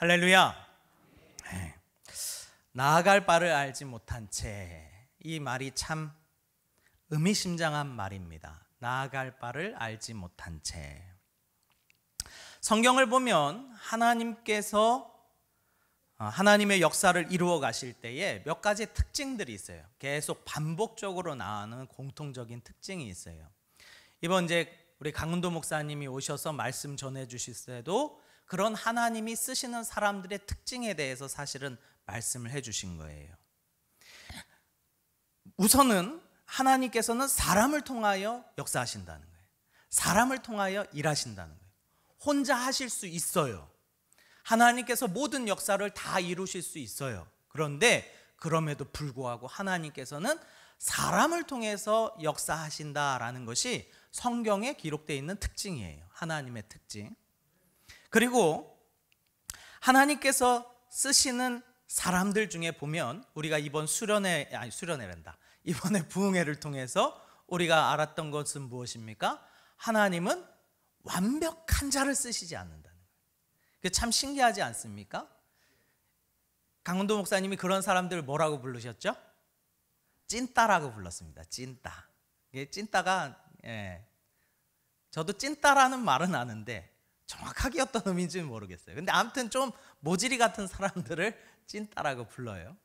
할렐루야. 나아갈 바를 알지 못한 채, 이 말이 참 의미심장한 말입니다. 나아갈 바를 알지 못한 채. 성경을 보면 하나님께서 하나님의 역사를 이루어 가실 때에 몇 가지 특징들이 있어요. 계속 반복적으로 나오는 공통적인 특징이 있어요. 이번 이제 우리 강은도 목사님이 오셔서 말씀 전해 주실 때도 그런 하나님이 쓰시는 사람들의 특징에 대해서 사실은 말씀을 해 주신 거예요. 우선은 하나님께서는 사람을 통하여 역사하신다는 거예요. 사람을 통하여 일하신다는 거예요. 혼자 하실 수 있어요. 하나님께서 모든 역사를 다 이루실 수 있어요. 그런데 그럼에도 불구하고 하나님께서는 사람을 통해서 역사하신다라는 것이 성경에 기록되어 있는 특징이에요. 하나님의 특징. 그리고 하나님께서 쓰시는 사람들 중에 보면 우리가 이번 이번에 부흥회를 통해서 우리가 알았던 것은 무엇입니까? 하나님은 완벽한 자를 쓰시지 않는다는 거예요. 그게 참 신기하지 않습니까? 강은도 목사님이 그런 사람들을 뭐라고 부르셨죠? 찐따라고 불렀습니다. 찐따. 이게 찐따가 저도 찐따라는 말은 아는데 정확하게 어떤 의미인지는 모르겠어요. 근데 아무튼 좀 모질이 같은 사람들을 찐따라고 불러요.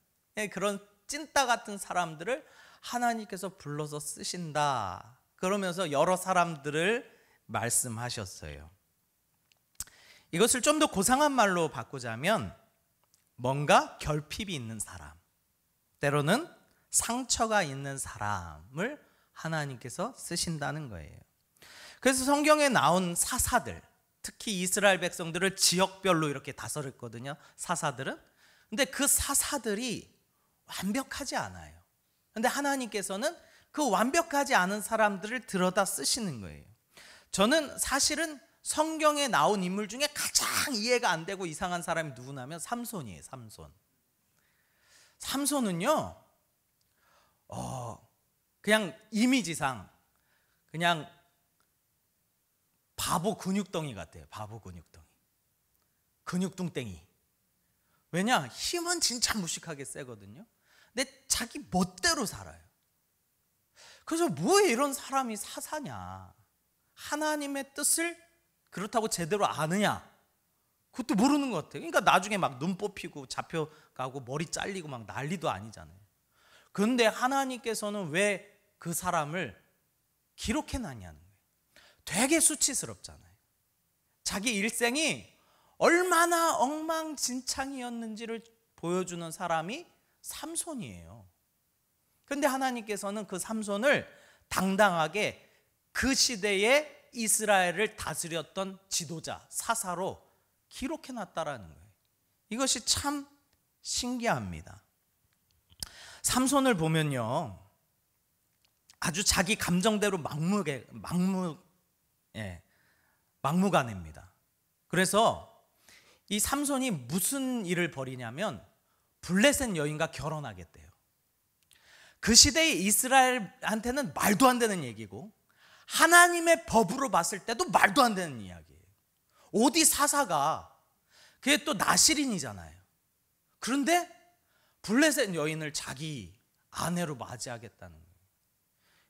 그런 찐따 같은 사람들을 하나님께서 불러서 쓰신다. 그러면서 여러 사람들을 말씀하셨어요. 이것을 좀 더 고상한 말로 바꾸자면 뭔가 결핍이 있는 사람, 때로는 상처가 있는 사람을 하나님께서 쓰신다는 거예요. 그래서 성경에 나온 사사들, 특히 이스라엘 백성들을 지역별로 이렇게 다스렸거든요. 사사들은. 근데 그 사사들이 완벽하지 않아요. 근데 하나님께서는 그 완벽하지 않은 사람들을 들여다 쓰시는 거예요. 저는 사실은 성경에 나온 인물 중에 가장 이해가 안 되고 이상한 사람이 누구냐면 삼손이에요. 삼손은요 그냥 이미지상 그냥 바보 근육덩이 같아요. 바보 근육덩이, 근육뚱땡이. 왜냐? 힘은 진짜 무식하게 세거든요. 근데 자기 멋대로 살아요. 그래서 왜 이런 사람이 사사냐? 하나님의 뜻을 그렇다고 제대로 아느냐? 그것도 모르는 것 같아요. 그러니까 나중에 막 눈 뽑히고 잡혀가고 머리 잘리고 막 난리도 아니잖아요. 그런데 하나님께서는 왜 그 사람을 기록해놨냐는 거예요. 되게 수치스럽잖아요. 자기 일생이 얼마나 엉망진창이었는지를 보여주는 사람이 삼손이에요. 그런데 하나님께서는 그 삼손을 당당하게 그 시대에 이스라엘을 다스렸던 지도자, 사사로 기록해놨다라는 거예요. 이것이 참 신기합니다. 삼손을 보면요, 아주 자기 감정대로 막무가내입니다. 그래서 이 삼손이 무슨 일을 벌이냐면 블레셋 여인과 결혼하겠대요. 그 시대의 이스라엘한테는 말도 안 되는 얘기고 하나님의 법으로 봤을 때도 말도 안 되는 이야기예요. 어디 사사가, 그게 또 나실인이잖아요. 그런데 블레셋 여인을 자기 아내로 맞이하겠다는 거예요.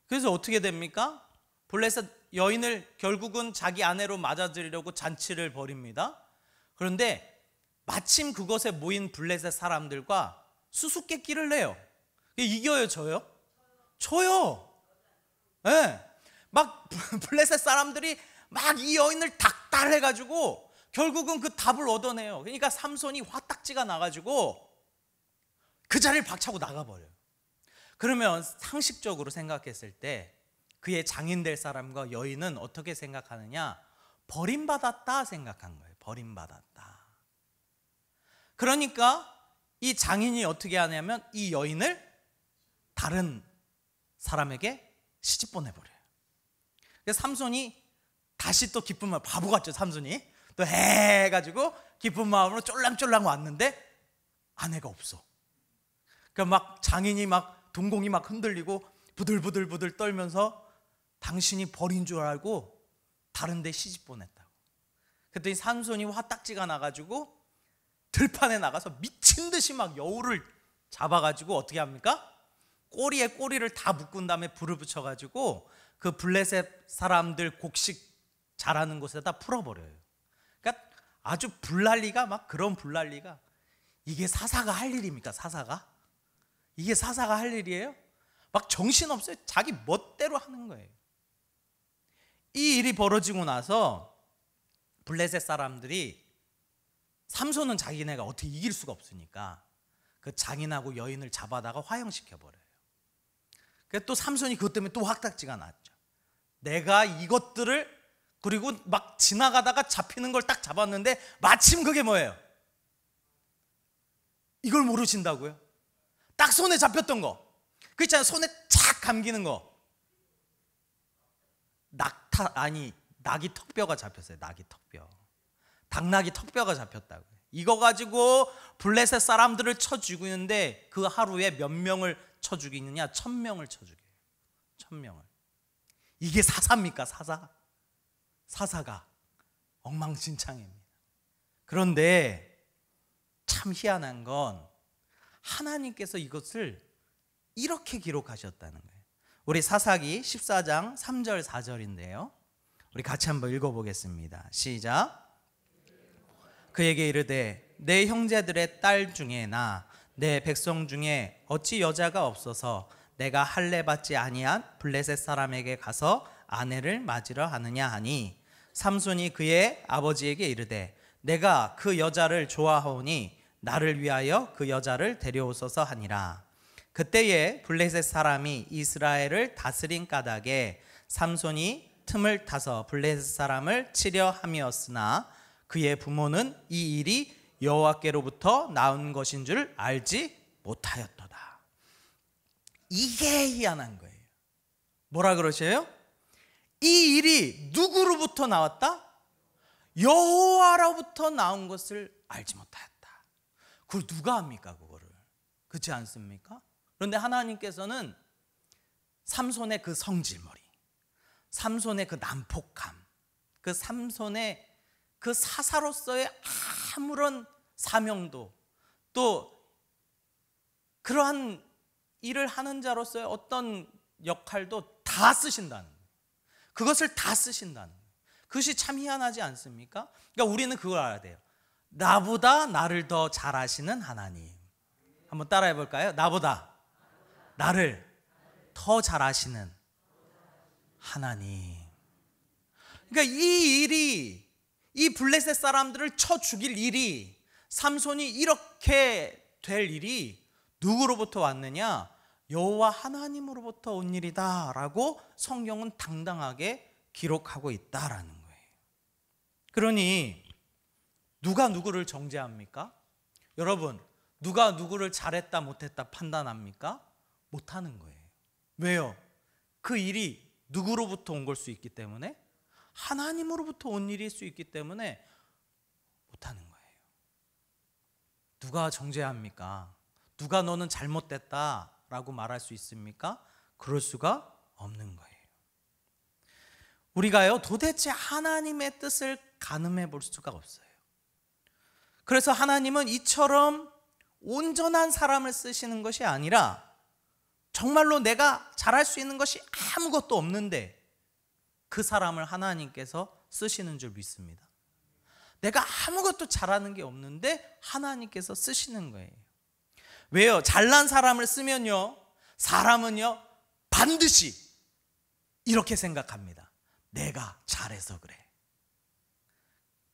그래서 어떻게 됩니까? 블레셋 여인을 결국은 자기 아내로 맞아들이려고 잔치를 벌입니다. 그런데 마침 그것에 모인 블레셋 사람들과 수수께끼를 내요. 이겨요, 져요? 져요. 네. 막 블레셋 사람들이 막 이 여인을 닥달해가지고 결국은 그 답을 얻어내요. 그러니까 삼손이 화딱지가 나가지고 그 자리를 박차고 나가버려요. 그러면 상식적으로 생각했을 때 그의 장인 될 사람과 여인은 어떻게 생각하느냐? 버림받았다 생각한 거예요. 버림받았다. 그러니까 이 장인이 어떻게 하냐면 이 여인을 다른 사람에게 시집 보내버려요. 그래서 삼손이 다시 또 기쁜 마음, 바보 같죠 삼손이? 또 해가지고 기쁜 마음으로 쫄랑쫄랑 왔는데 아내가 없어. 그러니까 막 장인이 막 동공이 막 흔들리고 부들부들 떨면서 당신이 버린 줄 알고 다른 데 시집 보냈다고. 그랬더니 삼손이 화딱지가 나가지고 들판에 나가서 미친 듯이 막 여우를 잡아가지고 어떻게 합니까? 꼬리에 꼬리를 다 묶은 다음에 불을 붙여가지고 그 블레셋 사람들 곡식 자라는 곳에다 풀어버려요. 그러니까 아주 불난리가, 막 그런 불난리가. 이게 사사가 할 일입니까? 사사가? 이게 사사가 할 일이에요? 막 정신없어요. 자기 멋대로 하는 거예요. 이 일이 벌어지고 나서 블레셋 사람들이, 삼손은 자기네가 어떻게 이길 수가 없으니까 그 장인하고 여인을 잡아다가 화형시켜버려요. 그래서 또 삼손이 그것 때문에 또 확딱지가 났죠. 내가 이것들을, 그리고 막 지나가다가 잡히는 걸 딱 잡았는데 마침 그게 뭐예요? 이걸 모르신다고요? 딱 손에 잡혔던 거, 그 있잖아요. 손에 착 감기는 거. 낙이 턱뼈가 잡혔어요. 낙이 턱뼈. 닭낙이 턱뼈가 잡혔다고요. 이거 가지고 블레셋 사람들을 쳐 죽이는데 그 하루에 몇 명을 쳐 죽이느냐? 1000명을 쳐 죽여요. 1000명을. 이게 사사입니까? 사사가 엉망진창입니다. 그런데 참 희한한 건 하나님께서 이것을 이렇게 기록하셨다는 거예요. 우리 사사기 14장 3절 4절인데요. 우리 같이 한번 읽어보겠습니다. 시작. 그에게 이르되 내 형제들의 딸 중에 내 백성 중에 어찌 여자가 없어서 내가 할례 받지 아니한 블레셋 사람에게 가서 아내를 맞으려 하느냐 하니, 삼손이 그의 아버지에게 이르되 내가 그 여자를 좋아하오니 나를 위하여 그 여자를 데려오소서 하니라. 그때에 블레셋 사람이 이스라엘을 다스린 까닭에 삼손이 틈을 타서 블레셋 사람을 치려 함이었으나 그의 부모는 이 일이 여호와께로부터 나온 것인 줄 알지 못하였도다. 이게 희한한 거예요. 뭐라 그러셔요? 이 일이 누구로부터 나왔다? 여호와로부터 나온 것을 알지 못하였다. 그걸 누가 합니까? 그거를. 그렇지 않습니까? 그런데 하나님께서는 삼손의 그 성질머리, 삼손의 그 난폭함, 그 삼손의 그 사사로서의 아무런 사명도, 또 그러한 일을 하는 자로서의 어떤 역할도 다 쓰신다는 거예요. 그것을 다 쓰신다는 거예요. 그것이 참 희한하지 않습니까? 그러니까 우리는 그걸 알아야 돼요. 나보다 나를 더 잘 아시는 하나님. 한번 따라해 볼까요? 나보다 나를 더 잘 아시는 하나님. 그러니까 이 일이, 이 블레셋 사람들을 쳐 죽일 일이, 삼손이 이렇게 될 일이 누구로부터 왔느냐? 여호와 하나님으로부터 온 일이다라고 성경은 당당하게 기록하고 있다라는 거예요. 그러니 누가 누구를 정죄합니까? 여러분, 누가 누구를 잘했다 못했다 판단합니까? 못하는 거예요. 왜요? 그 일이 누구로부터 온 걸 수 있기 때문에, 하나님으로부터 온 일일 수 있기 때문에 못하는 거예요. 누가 정죄합니까? 누가 너는 잘못됐다라고 말할 수 있습니까? 그럴 수가 없는 거예요. 우리가요, 도대체 하나님의 뜻을 가늠해 볼 수가 없어요. 그래서 하나님은 이처럼 온전한 사람을 쓰시는 것이 아니라 정말로 내가 잘할 수 있는 것이 아무것도 없는데 그 사람을 하나님께서 쓰시는 줄 믿습니다. 내가 아무것도 잘하는 게 없는데 하나님께서 쓰시는 거예요. 왜요? 잘난 사람을 쓰면요, 사람은요 반드시 이렇게 생각합니다. 내가 잘해서 그래.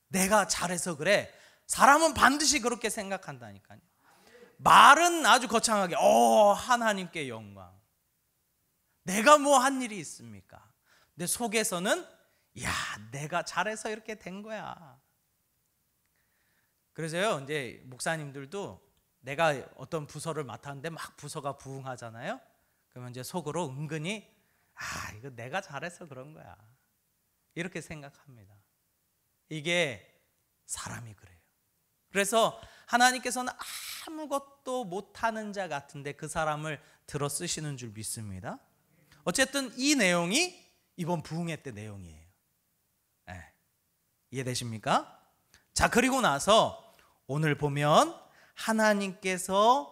내가 잘해서 그래. 사람은 반드시 그렇게 생각한다니까요. 말은 아주 거창하게 하나님께 영광. 내가 뭐 한 일이 있습니까? 내 속에서는 내가 잘해서 이렇게 된 거야. 그래서요, 이제 목사님들도 내가 어떤 부서를 맡았는데 막 부서가 부흥하잖아요. 그러면 이제 속으로 은근히 이거 내가 잘해서 그런 거야, 이렇게 생각합니다. 이게 사람이 그래요. 그래서 하나님께서는 아무것도 못하는 자 같은데 그 사람을 들어 쓰시는 줄 믿습니다. 어쨌든 이 내용이 이번 부흥회 때 내용이에요. 이해되십니까? 자, 그리고 나서 오늘 보면 하나님께서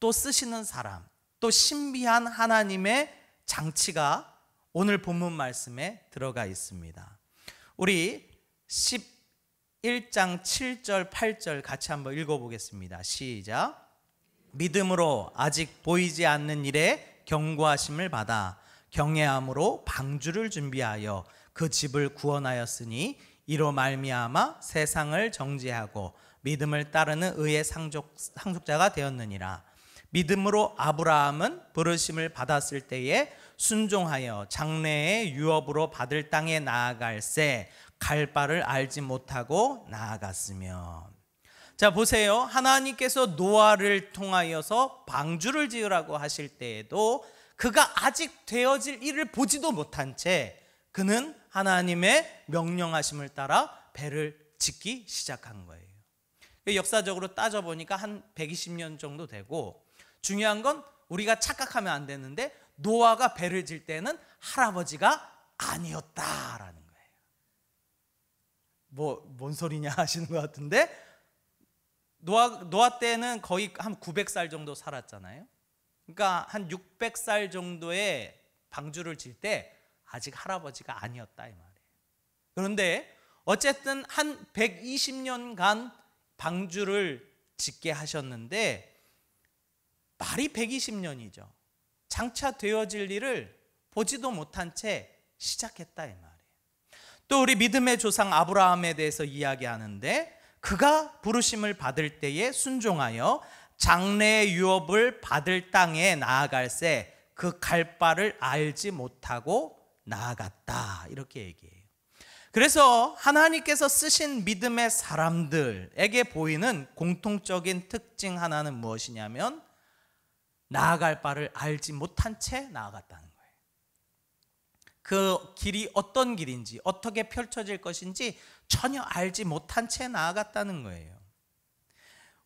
또 쓰시는 사람, 또 신비한 하나님의 장치가 오늘 본문 말씀에 들어가 있습니다. 우리 11장 7절 8절 같이 한번 읽어보겠습니다. 시작. 믿음으로 아직 보이지 않는 일에 경고하심을 받아 경외함으로 방주를 준비하여 그 집을 구원하였으니 이로 말미암아 세상을 정죄하고 믿음을 따르는 의의 상속자가 되었느니라. 믿음으로 아브라함은 부르심을 받았을 때에 순종하여 장래의 유업으로 받을 땅에 나아갈새 갈 바를 알지 못하고 나아갔으며. 자, 보세요. 하나님께서 노아를 통하여서 방주를 지으라고 하실 때에도 그가 아직 되어질 일을 보지도 못한 채 그는 하나님의 명령하심을 따라 배를 짓기 시작한 거예요. 역사적으로 따져보니까 한 120년 정도 되고, 중요한 건 우리가 착각하면 안 되는데 노아가 배를 질 때는 할아버지가 아니었다라는 거예요. 뭔 소리냐 하시는 것 같은데, 노아 때는 거의 한 900살 정도 살았잖아요. 그러니까 한 600살 정도의 방주를 질 때 아직 할아버지가 아니었다 이 말이에요. 그런데 어쨌든 한 120년간 방주를 짓게 하셨는데 말이 120년이죠. 장차 되어질 일을 보지도 못한 채 시작했다 이 말이에요. 또 우리 믿음의 조상 아브라함에 대해서 이야기하는데 그가 부르심을 받을 때에 순종하여 장래의 유업을 받을 땅에 나아갈새 그 갈 바를 알지 못하고 나아갔다, 이렇게 얘기해요. 그래서 하나님께서 쓰신 믿음의 사람들에게 보이는 공통적인 특징 하나는 무엇이냐면 나아갈 바를 알지 못한 채 나아갔다는 거예요. 그 길이 어떤 길인지, 어떻게 펼쳐질 것인지 전혀 알지 못한 채 나아갔다는 거예요.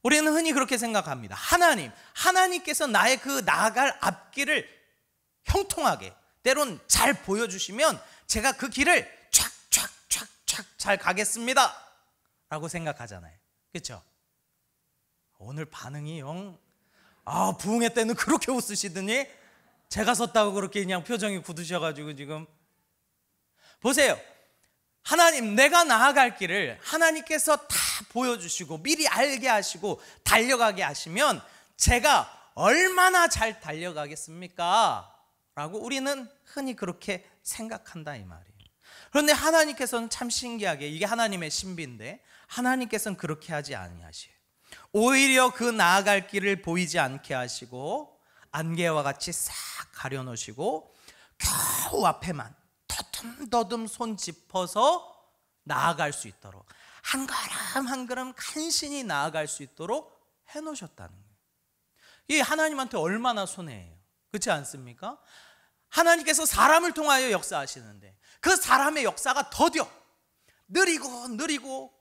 우리는 흔히 그렇게 생각합니다. 하나님께서 나의 그 나아갈 앞길을 형통하게, 때론 잘 보여주시면 제가 그 길을 촥촥촥촥 잘 가겠습니다 라고 생각하잖아요. 그렇죠? 오늘 반응이 부흥회 때는 그렇게 웃으시더니 제가 섰다고 그렇게 그냥 표정이 굳으셔가지고 지금 보세요. 하나님, 내가 나아갈 길을 하나님께서 다 보여주시고 미리 알게 하시고 달려가게 하시면 제가 얼마나 잘 달려가겠습니까? 라고 우리는 흔히 그렇게 생각한다 이 말이에요. 그런데 하나님께서는 참 신기하게, 이게 하나님의 신비인데 하나님께서는 그렇게 하지 아니하시요. 오히려 그 나아갈 길을 보이지 않게 하시고 안개와 같이 싹 가려놓으시고 겨우 앞에만 더듬더듬 손 짚어서 나아갈 수 있도록, 한 걸음 한 걸음 간신히 나아갈 수 있도록 해놓으셨다는 거예요. 이게 하나님한테 얼마나 손해예요. 그렇지 않습니까? 하나님께서 사람을 통하여 역사하시는데 그 사람의 역사가 더뎌 느리고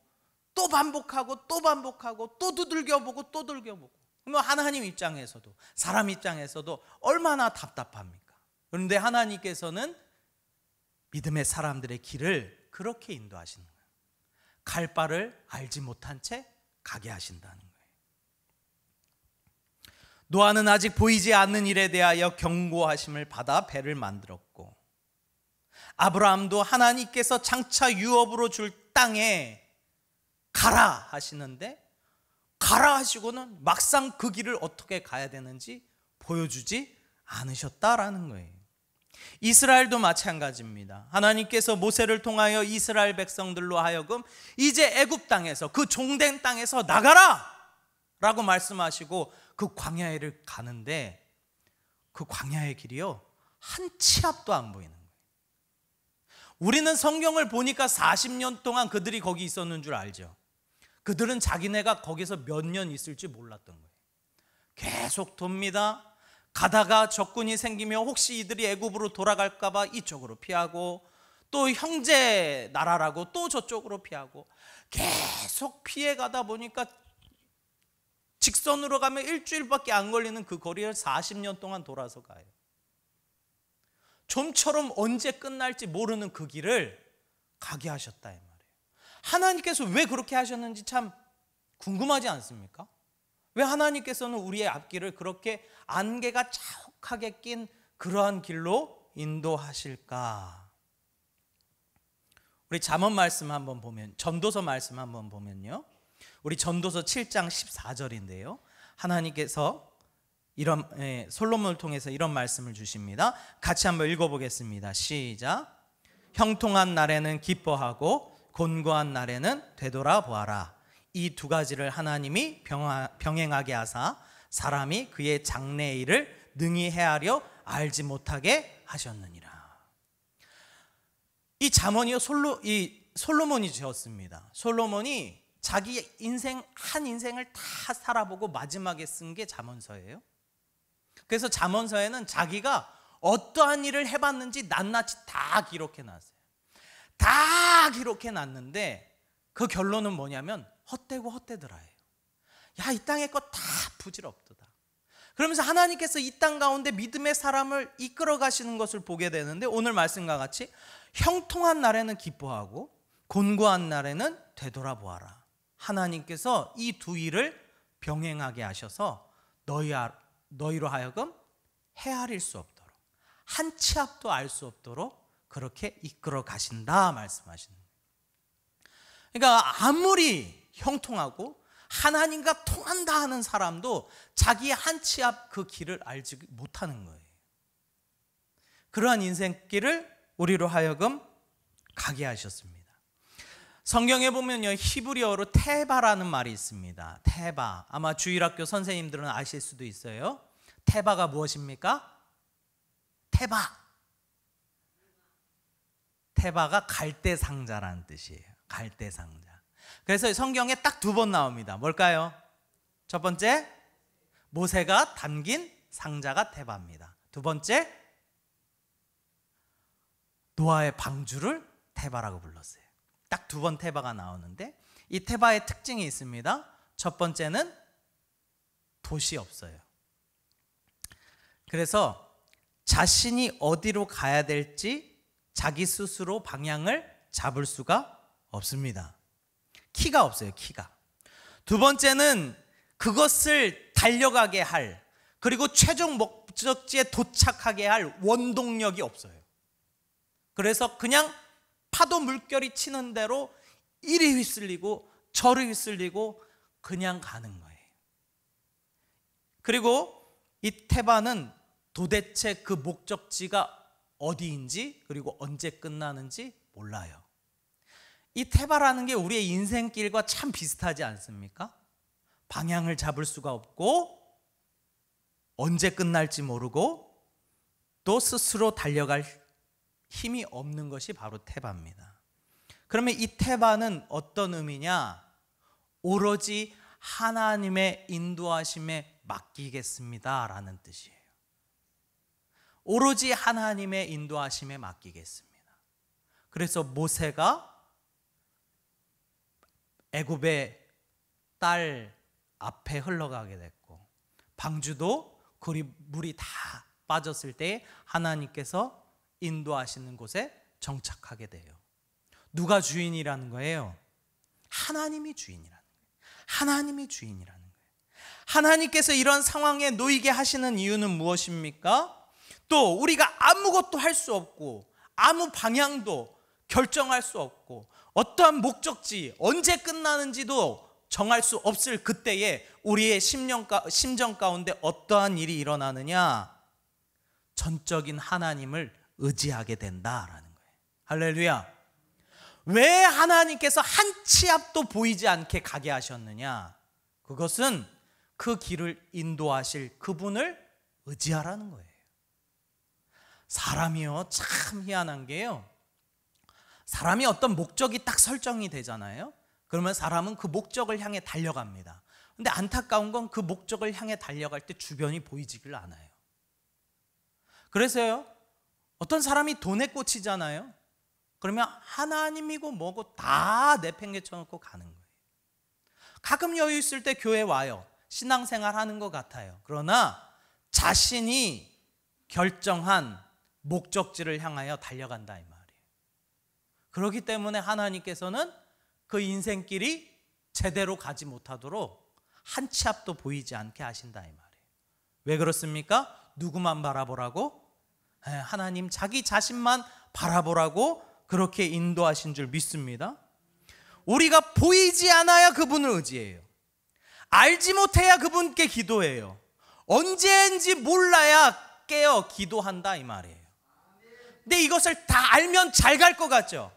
또 반복하고 또 반복하고 또 두들겨보고 또 두들겨보고, 그러면 하나님 입장에서도 사람 입장에서도 얼마나 답답합니까? 그런데 하나님께서는 믿음의 사람들의 길을 그렇게 인도하시는 거예요. 갈 바를 알지 못한 채 가게 하신다는 거예요. 노아는 아직 보이지 않는 일에 대하여 경고하심을 받아 배를 만들었고, 아브라함도 하나님께서 장차 유업으로 줄 땅에 가라 하시는데 가라 하시고는 막상 그 길을 어떻게 가야 되는지 보여주지 않으셨다라는 거예요. 이스라엘도 마찬가지입니다. 하나님께서 모세를 통하여 이스라엘 백성들로 하여금 이제 애굽 땅에서, 그 종된 땅에서 나가라 라고 말씀하시고 그 광야를 가는데 그 광야의 길이요 한 치 앞도 안 보이는 거예요. 우리는 성경을 보니까 40년 동안 그들이 거기 있었는 줄 알죠. 그들은 자기네가 거기서 몇 년 있을지 몰랐던 거예요. 계속 돕니다. 가다가 적군이 생기면 혹시 이들이 애굽으로 돌아갈까 봐 이쪽으로 피하고, 또 형제 나라라고 또 저쪽으로 피하고, 계속 피해가다 보니까 직선으로 가면 일주일밖에 안 걸리는 그 거리를 40년 동안 돌아서 가요. 좀처럼 언제 끝날지 모르는 그 길을 가게 하셨다 이 말이에요. 하나님께서 왜 그렇게 하셨는지 참 궁금하지 않습니까? 왜 하나님께서는 우리의 앞길을 그렇게 안개가 자욱하게 낀 그러한 길로 인도하실까? 우리 잠언 말씀 한번 보면, 전도서 말씀 한번 보면요, 우리 전도서 7장 14절인데요 하나님께서 이런 솔로몬을 통해서 이런 말씀을 주십니다. 같이 한번 읽어보겠습니다. 시작. 형통한 날에는 기뻐하고 곤고한 날에는 되돌아보아라. 이 두 가지를 하나님이 병행하게 하사 사람이 그의 장래의 일을 능히 헤아려 알지 못하게 하셨느니라. 이 잠언이요, 솔로몬이 지었습니다. 솔로몬이 자기 인생 한 인생을 다 살아보고 마지막에 쓴 게 잠언서예요. 그래서 잠언서에는 자기가 어떠한 일을 해봤는지 낱낱이 다 기록해 놨어요. 다 기록해 놨는데 그 결론은 뭐냐면 헛되고 헛되더라예요. 야, 이 땅의 것 다 부질없도다. 그러면서 하나님께서 이 땅 가운데 믿음의 사람을 이끌어 가시는 것을 보게 되는데, 오늘 말씀과 같이 형통한 날에는 기뻐하고 곤고한 날에는 되돌아보아라. 하나님께서 이 두 일을 병행하게 하셔서 너희로 하여금 헤아릴 수 없도록, 한 치 앞도 알 수 없도록 그렇게 이끌어 가신다 말씀하시는 거예요. 그러니까 아무리 형통하고 하나님과 통한다 하는 사람도 자기의 한 치 앞 그 길을 알지 못하는 거예요. 그러한 인생길을 우리로 하여금 가게 하셨습니다. 성경에 보면요, 히브리어로 테바라는 말이 있습니다. 테바. 아마 주일학교 선생님들은 아실 수도 있어요. 테바가 무엇입니까? 테바가 갈대상자라는 뜻이에요. 갈대상자. 그래서 성경에 딱 두 번 나옵니다. 뭘까요? 첫 번째, 모세가 담긴 상자가 테바입니다. 두 번째, 노아의 방주를 테바라고 불렀어요. 딱 두 번 테바가 나오는데, 이 테바의 특징이 있습니다. 첫 번째는 돛이 없어요. 그래서 자신이 어디로 가야 될지 자기 스스로 방향을 잡을 수가 없습니다. 키가 없어요, 키가. 두 번째는 그것을 달려가게 할, 그리고 최종 목적지에 도착하게 할 원동력이 없어요. 그래서 그냥 파도 물결이 치는 대로 이리 휘쓸리고 저리 휘쓸리고 그냥 가는 거예요. 그리고 이 테바는 도대체 그 목적지가 어디인지, 그리고 언제 끝나는지 몰라요. 이 테바라는 게 우리의 인생길과 참 비슷하지 않습니까? 방향을 잡을 수가 없고 언제 끝날지 모르고 또 스스로 달려갈 힘이 없는 것이 바로 테바입니다. 그러면 이 테바는 어떤 의미냐? 오로지 하나님의 인도하심에 맡기겠습니다 라는 뜻이에요. 오로지 하나님의 인도하심에 맡기겠습니다. 그래서 모세가 애굽의 딸 앞에 흘러가게 됐고, 방주도 물이 다 빠졌을 때 하나님께서 인도하시는 곳에 정착하게 돼요. 누가 주인이라는 거예요? 하나님이 주인이라는 거예요. 하나님이 주인이라는 거예요. 하나님께서 이런 상황에 놓이게 하시는 이유는 무엇입니까? 또 우리가 아무것도 할 수 없고 아무 방향도 결정할 수 없고 어떠한 목적지, 언제 끝나는지도 정할 수 없을 그때에 우리의 심정 가운데 어떠한 일이 일어나느냐? 전적인 하나님을 의지하게 된다라는 거예요. 할렐루야. 왜 하나님께서 한 치 앞도 보이지 않게 가게 하셨느냐? 그것은 그 길을 인도하실 그분을 의지하라는 거예요. 사람이요, 참 희한한 게요, 사람이 어떤 목적이 딱 설정이 되잖아요. 그러면 사람은 그 목적을 향해 달려갑니다. 근데 안타까운 건 그 목적을 향해 달려갈 때 주변이 보이지를 않아요. 그래서요, 어떤 사람이 돈에 꽂히잖아요. 그러면 하나님이고 뭐고 다 내팽개쳐 놓고 가는 거예요. 가끔 여유 있을 때 교회 와요. 신앙생활 하는 것 같아요. 그러나 자신이 결정한 목적지를 향하여 달려간다 이 말이에요. 그렇기 때문에 하나님께서는 그 인생길이 제대로 가지 못하도록 한 치 앞도 보이지 않게 하신다 이 말이에요. 왜 그렇습니까? 누구만 바라보라고? 하나님 자기 자신만 바라보라고 그렇게 인도하신 줄 믿습니다. 우리가 보이지 않아야 그분을 의지해요. 알지 못해야 그분께 기도해요. 언제인지 몰라야 깨어 기도한다 이 말이에요. 근데 이것을 다 알면 잘 갈 것 같죠?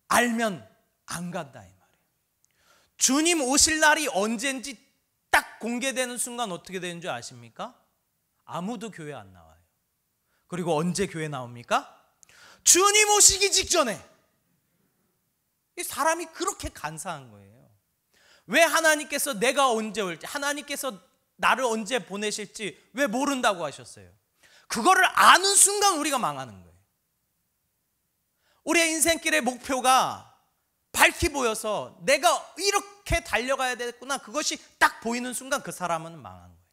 알면 안 간다 이 말이에요. 주님 오실 날이 언제인지 딱 공개되는 순간 어떻게 되는 줄 아십니까? 아무도 교회 안 나와요. 그리고 언제 교회 나옵니까? 주님 오시기 직전에. 이 사람이 그렇게 간사한 거예요. 왜 하나님께서 내가 언제 올지, 하나님께서 나를 언제 보내실지 왜 모른다고 하셨어요? 그거를 아는 순간 우리가 망하는 거예요. 우리의 인생길의 목표가 밝히 보여서 내가 이렇게 달려가야 되겠구나, 그것이 딱 보이는 순간 그 사람은 망한 거예요.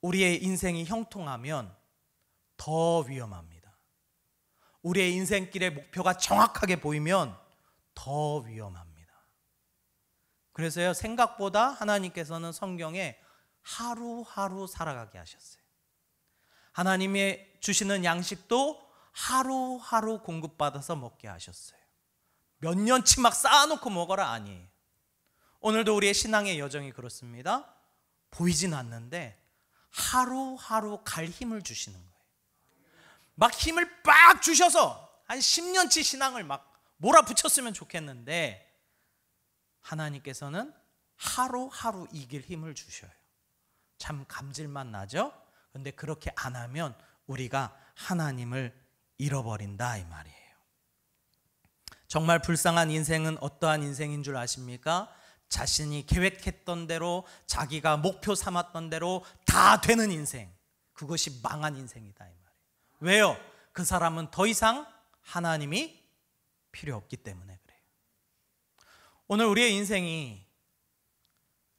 우리의 인생이 형통하면 더 위험합니다. 우리의 인생길의 목표가 정확하게 보이면 더 위험합니다. 그래서요, 생각보다 하나님께서는 성경에 하루하루 살아가게 하셨어요. 하나님의 주시는 양식도 하루하루 공급받아서 먹게 하셨어요. 몇 년치 막 쌓아놓고 먹어라 아니에요. 오늘도 우리의 신앙의 여정이 그렇습니다. 보이진 않는데 하루하루 갈 힘을 주시는 거예요. 막 힘을 빡 주셔서 한 10년치 신앙을 막 몰아붙였으면 좋겠는데 하나님께서는 하루하루 이길 힘을 주셔요. 참 감질만 나죠? 그런데 그렇게 안 하면 우리가 하나님을 잃어버린다 이 말이에요. 정말 불쌍한 인생은 어떠한 인생인 줄 아십니까? 자신이 계획했던 대로, 자기가 목표 삼았던 대로 다 되는 인생, 그것이 망한 인생이다 이 말이에요. 왜요? 그 사람은 더 이상 하나님이 필요 없기 때문에 그래요. 오늘 우리의 인생이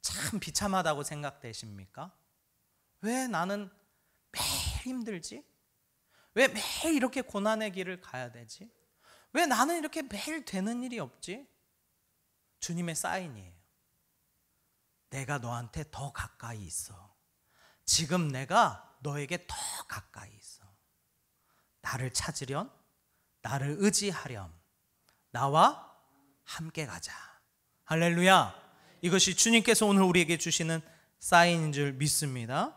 참 비참하다고 생각되십니까? 왜 나는 매일 힘들지? 왜 매일 이렇게 고난의 길을 가야 되지? 왜 나는 이렇게 매일 되는 일이 없지? 주님의 사인이에요. 내가 너한테 더 가까이 있어. 지금 내가 너에게 더 가까이 있어. 나를 찾으련, 나를 의지하렴, 나와 함께 가자. 할렐루야. 이것이 주님께서 오늘 우리에게 주시는 사인인 줄 믿습니다.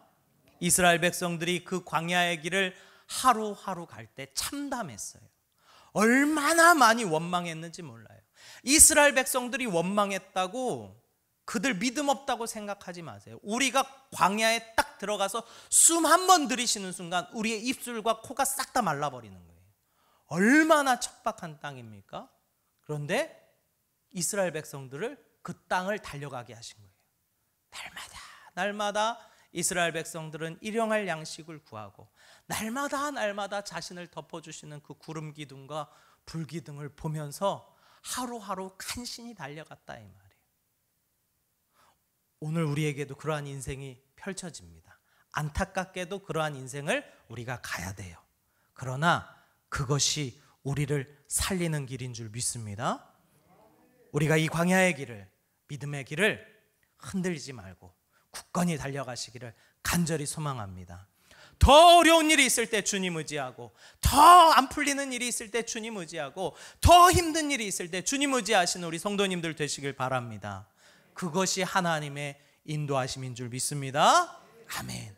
이스라엘 백성들이 그 광야의 길을 하루하루 갈 때 참담했어요. 얼마나 많이 원망했는지 몰라요. 이스라엘 백성들이 원망했다고 그들 믿음 없다고 생각하지 마세요. 우리가 광야에 딱 들어가서 숨 한 번 들이쉬는 순간 우리의 입술과 코가 싹 다 말라버리는 거예요. 얼마나 척박한 땅입니까? 그런데 이스라엘 백성들을 그 땅을 달려가게 하신 거예요. 날마다 이스라엘 백성들은 일용할 양식을 구하고 날마다 자신을 덮어주시는 그 구름 기둥과 불 기둥을 보면서 하루하루 간신히 달려갔다 이 말이에요. 오늘 우리에게도 그러한 인생이 펼쳐집니다. 안타깝게도 그러한 인생을 우리가 가야 돼요. 그러나 그것이 우리를 살리는 길인 줄 믿습니다. 우리가 이 광야의 길을, 믿음의 길을 흔들리지 말고 굳건히 달려가시기를 간절히 소망합니다. 더 어려운 일이 있을 때 주님 의지하고, 더 안 풀리는 일이 있을 때 주님 의지하고, 더 힘든 일이 있을 때 주님 의지하시는 우리 성도님들 되시길 바랍니다. 그것이 하나님의 인도하심인 줄 믿습니다. 아멘.